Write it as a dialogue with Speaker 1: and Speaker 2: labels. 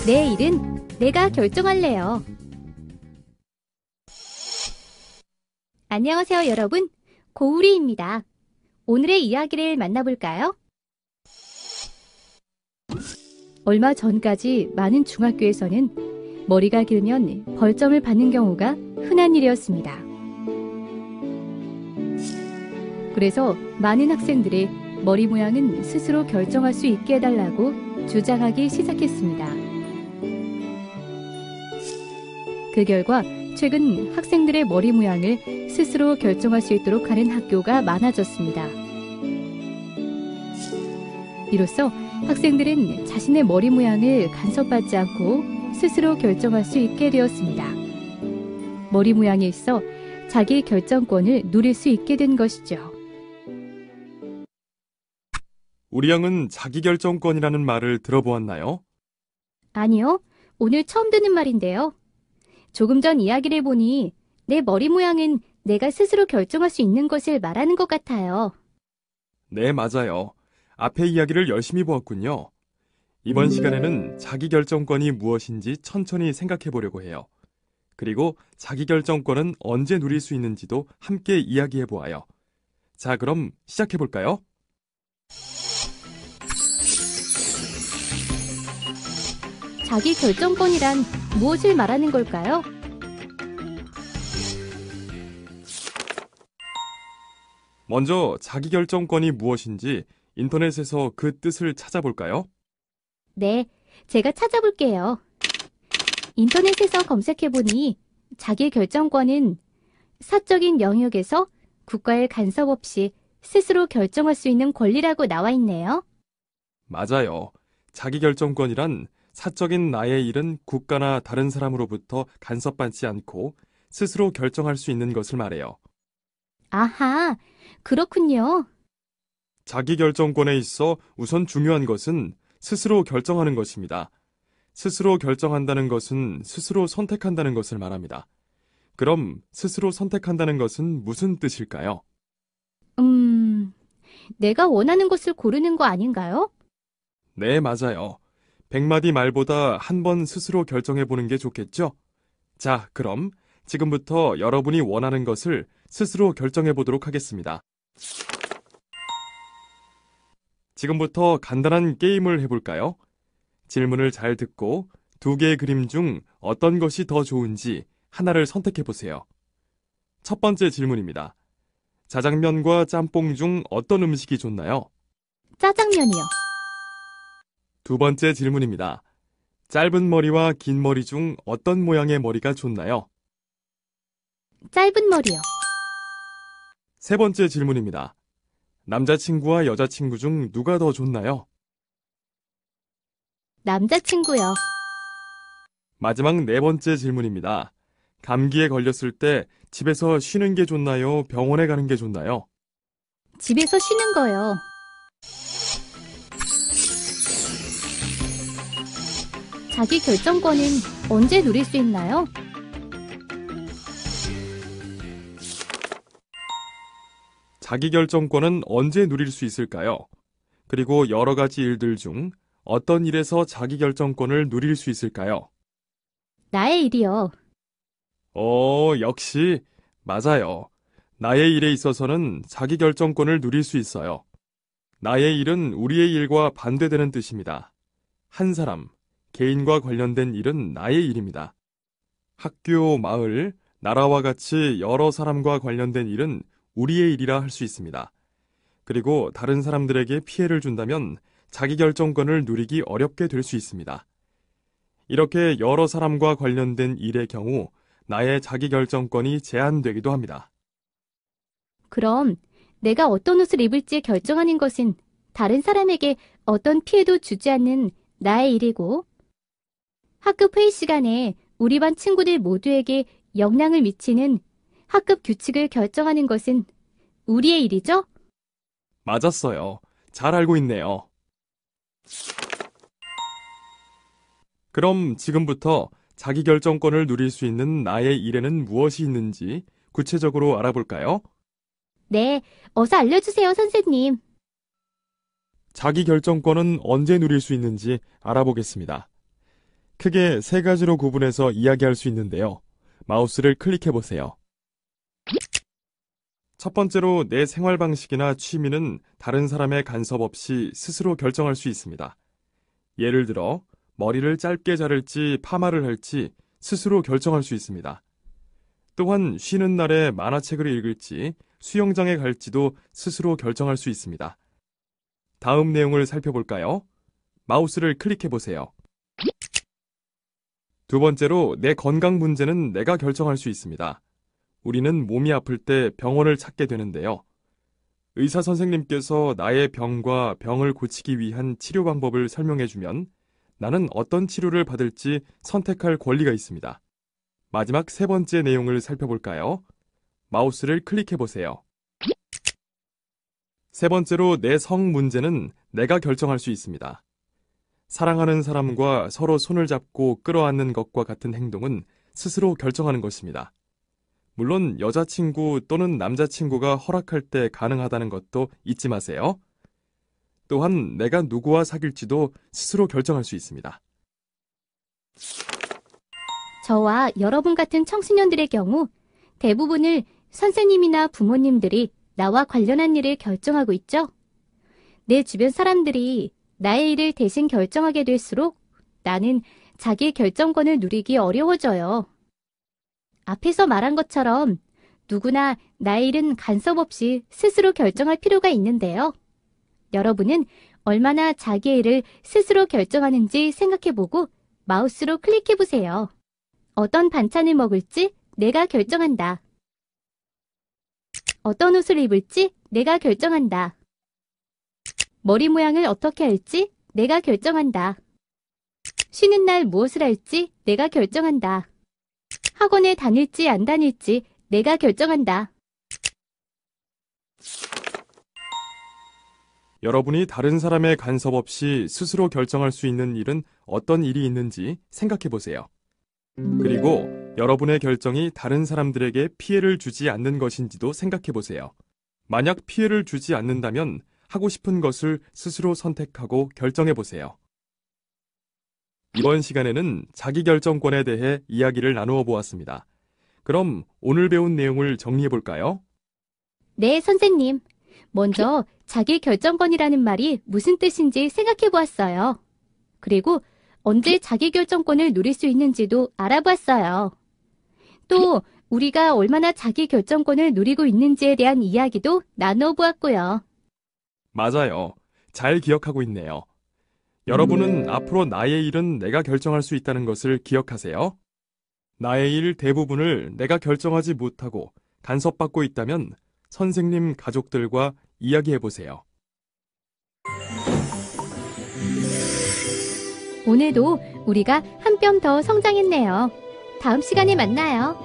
Speaker 1: 내 일은 내가 결정할래요. 안녕하세요, 여러분. 고우리입니다. 오늘의 이야기를 만나볼까요? 얼마 전까지 많은 중학교에서는 머리가 길면 벌점을 받는 경우가 흔한 일이었습니다. 그래서 많은 학생들이 머리 모양은 스스로 결정할 수 있게 해달라고 주장하기 시작했습니다. 그 결과 최근 학생들의 머리 모양을 스스로 결정할 수 있도록 하는 학교가 많아졌습니다. 이로써 학생들은 자신의 머리 모양을 간섭받지 않고 스스로 결정할 수 있게 되었습니다. 머리 모양에 있어 자기 결정권을 누릴 수 있게 된 것이죠.
Speaker 2: 우리 양은 자기결정권이라는 말을 들어보았나요?
Speaker 1: 아니요, 오늘 처음 듣는 말인데요. 조금 전 이야기를 보니 내 머리 모양은 내가 스스로 결정할 수 있는 것을 말하는 것 같아요.
Speaker 2: 네, 맞아요. 앞의 이야기를 열심히 보았군요. 이번 시간에는 자기결정권이 무엇인지 천천히 생각해 보려고 해요. 그리고 자기결정권은 언제 누릴 수 있는지도 함께 이야기해 보아요. 자, 그럼 시작해 볼까요?
Speaker 1: 자기 결정권이란 무엇을 말하는 걸까요?
Speaker 2: 먼저 자기결정권이 무엇인지 인터넷에서 그 뜻을 찾아볼까요?
Speaker 1: 네, 제가 찾아볼게요. 인터넷에서 검색해보니 자기 결정권은 사적인 영역에서 국가의 간섭 없이 스스로 결정할 수 있는 권리라고 나와 있네요.
Speaker 2: 맞아요. 자기결정권이란 사적인 나의 일은 국가나 다른 사람으로부터 간섭받지 않고 스스로 결정할 수 있는 것을 말해요.
Speaker 1: 아하, 그렇군요.
Speaker 2: 자기결정권에 있어 우선 중요한 것은 스스로 결정하는 것입니다. 스스로 결정한다는 것은 스스로 선택한다는 것을 말합니다. 그럼 스스로 선택한다는 것은 무슨 뜻일까요?
Speaker 1: 내가 원하는 것을 고르는 거 아닌가요?
Speaker 2: 네, 맞아요. 100마디 말보다 한 번 스스로 결정해보는 게 좋겠죠? 자, 그럼 지금부터 여러분이 원하는 것을 스스로 결정해보도록 하겠습니다. 지금부터 간단한 게임을 해볼까요? 질문을 잘 듣고 2개의 그림 중 어떤 것이 더 좋은지 하나를 선택해보세요. 첫 번째 질문입니다. 자장면과 짬뽕 중 어떤 음식이 좋나요?
Speaker 1: 짜장면이요.
Speaker 2: 두 번째 질문입니다. 짧은 머리와 긴 머리 중 어떤 모양의 머리가 좋나요?
Speaker 1: 짧은 머리요.
Speaker 2: 세 번째 질문입니다. 남자친구와 여자친구 중 누가 더 좋나요?
Speaker 1: 남자친구요.
Speaker 2: 마지막 네 번째 질문입니다. 감기에 걸렸을 때 집에서 쉬는 게 좋나요? 병원에 가는 게 좋나요?
Speaker 1: 집에서 쉬는 거요. 자기 결정권은 언제 누릴 수 있나요?
Speaker 2: 자기결정권은 언제 누릴 수 있을까요? 그리고 여러 가지 일들 중 어떤 일에서 자기결정권을 누릴 수 있을까요?
Speaker 1: 나의 일이요.
Speaker 2: 역시 맞아요. 나의 일에 있어서는 자기결정권을 누릴 수 있어요. 나의 일은 우리의 일과 반대되는 뜻입니다. 한 사람, 개인과 관련된 일은 나의 일입니다. 학교, 마을, 나라와 같이 여러 사람과 관련된 일은 우리의 일이라 할 수 있습니다. 그리고 다른 사람들에게 피해를 준다면 자기결정권을 누리기 어렵게 될 수 있습니다. 이렇게 여러 사람과 관련된 일의 경우 나의 자기결정권이 제한되기도 합니다.
Speaker 1: 그럼 내가 어떤 옷을 입을지 결정하는 것은 다른 사람에게 어떤 피해도 주지 않는 나의 일이고, 학급 회의 시간에 우리 반 친구들 모두에게 영향을 미치는 학급 규칙을 결정하는 것은 우리의 일이죠?
Speaker 2: 맞았어요. 잘 알고 있네요. 그럼 지금부터 자기결정권을 누릴 수 있는 나의 일에는 무엇이 있는지 구체적으로 알아볼까요?
Speaker 1: 네, 어서 알려주세요, 선생님.
Speaker 2: 자기결정권은 언제 누릴 수 있는지 알아보겠습니다. 크게 세 가지로 구분해서 이야기할 수 있는데요. 마우스를 클릭해 보세요. 첫 번째로 내 생활 방식이나 취미는 다른 사람의 간섭 없이 스스로 결정할 수 있습니다. 예를 들어, 머리를 짧게 자를지 파마를 할지 스스로 결정할 수 있습니다. 또한 쉬는 날에 만화책을 읽을지 수영장에 갈지도 스스로 결정할 수 있습니다. 다음 내용을 살펴볼까요? 마우스를 클릭해 보세요. 두 번째로 내 건강 문제는 내가 결정할 수 있습니다. 우리는 몸이 아플 때 병원을 찾게 되는데요. 의사 선생님께서 나의 병과 병을 고치기 위한 치료 방법을 설명해주면 나는 어떤 치료를 받을지 선택할 권리가 있습니다. 마지막 세 번째 내용을 살펴볼까요? 마우스를 클릭해 보세요. 세 번째로 내 성 문제는 내가 결정할 수 있습니다. 사랑하는 사람과 서로 손을 잡고 끌어안는 것과 같은 행동은 스스로 결정하는 것입니다. 물론 여자친구 또는 남자친구가 허락할 때 가능하다는 것도 잊지 마세요. 또한 내가 누구와 사귈지도 스스로 결정할 수 있습니다.
Speaker 1: 저와 여러분 같은 청소년들의 경우 대부분을 선생님이나 부모님들이 나와 관련한 일을 결정하고 있죠. 내 주변 사람들이 나의 일을 대신 결정하게 될수록 나는 자기 결정권을 누리기 어려워져요. 앞에서 말한 것처럼 누구나 나의 일은 간섭 없이 스스로 결정할 필요가 있는데요. 여러분은 얼마나 자기의 일을 스스로 결정하는지 생각해보고 마우스로 클릭해보세요. 어떤 반찬을 먹을지 내가 결정한다. 어떤 옷을 입을지 내가 결정한다. 머리 모양을 어떻게 할지 내가 결정한다. 쉬는 날 무엇을 할지 내가 결정한다. 학원에 다닐지 안 다닐지 내가 결정한다.
Speaker 2: 여러분이 다른 사람의 간섭 없이 스스로 결정할 수 있는 일은 어떤 일이 있는지 생각해 보세요. 그리고 여러분의 결정이 다른 사람들에게 피해를 주지 않는 것인지도 생각해 보세요. 만약 피해를 주지 않는다면 하고 싶은 것을 스스로 선택하고 결정해 보세요. 이번 시간에는 자기결정권에 대해 이야기를 나누어 보았습니다. 그럼 오늘 배운 내용을 정리해 볼까요?
Speaker 1: 네, 선생님. 먼저 자기 결정권이라는 말이 무슨 뜻인지 생각해 보았어요. 그리고 언제 자기 결정권을 누릴 수 있는지도 알아보았어요. 또 우리가 얼마나 자기 결정권을 누리고 있는지에 대한 이야기도 나누어 보았고요.
Speaker 2: 맞아요. 잘 기억하고 있네요. 여러분은 앞으로 나의 일은 내가 결정할 수 있다는 것을 기억하세요. 나의 일 대부분을 내가 결정하지 못하고 간섭받고 있다면 선생님, 가족들과 이야기해 보세요.
Speaker 1: 오늘도 우리가 한 뼘 더 성장했네요. 다음 시간에 만나요.